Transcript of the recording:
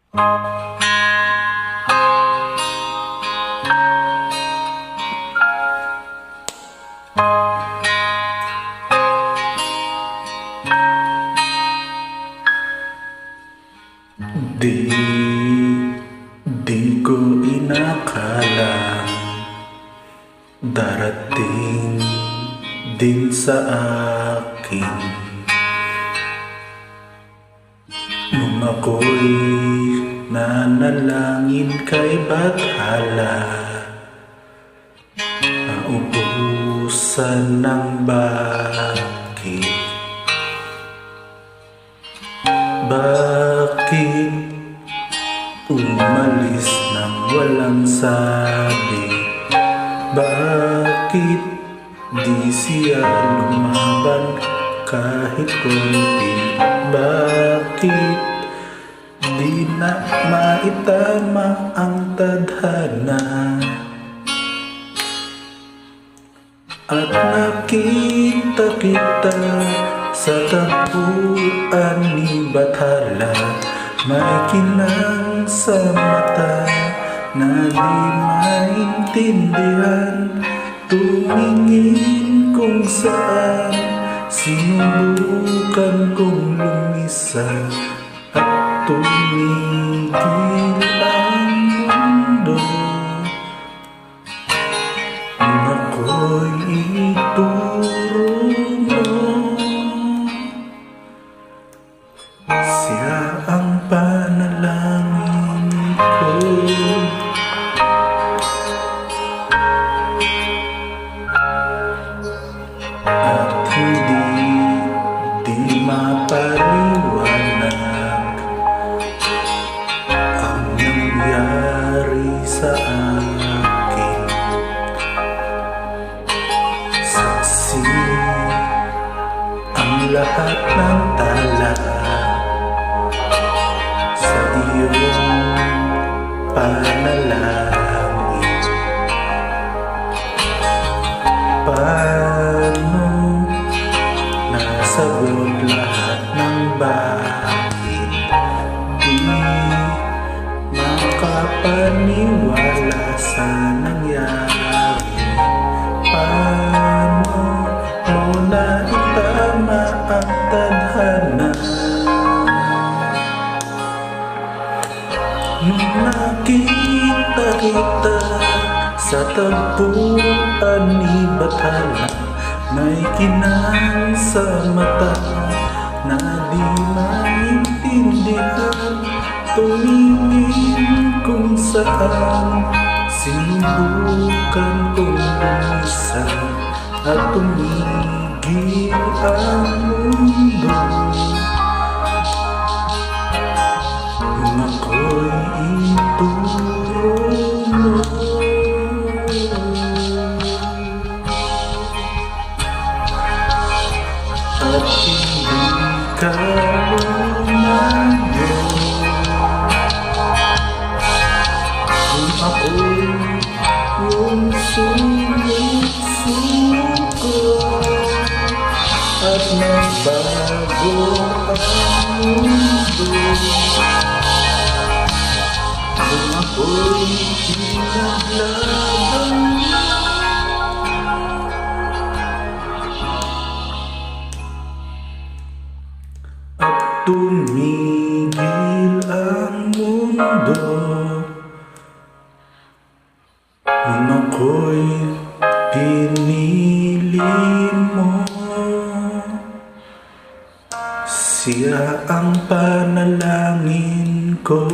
Di ko inakalang darating din sa akin nung ako'y nanalangin kay Bathala, naubusan ng bakit. Bakit umalis nang walang sabi? Bakit di siya lumaban kahit konti? Bakit di na maitama ang tadhana? At nakita kita sa tagpuan ni Bathala, may kinang sa mata na di maintindihan. Tumingin kung saan, sinubukan kong lumisan at tumigil ang mundo. Nung ako'y ituro mo, siya ang panalangin ko. At hindi mapaliwanag ang nangyari sa akin. Saksi ang lahat ng tala sa iyong panalangin. Paano nasagot lahat ng bakit? Di makapaniwala sa nangyari. Paano mo naitama ang tadhana? Nung nakita kita sa tagpuan ni Bathala, may kinang sa mata na di maintindihan. Tumingin kung saan, sinubukan kong lumisan at tumigil ang mundo. Nung ako'y ituro mo, at hindi ka lumayo. Kung ako'y yung sumusuko at nagbago ang mundo. Kung ako'y pinaglaban at tumigil ang mundo, nung ako'y pinili mo, siya ang panalangin ko.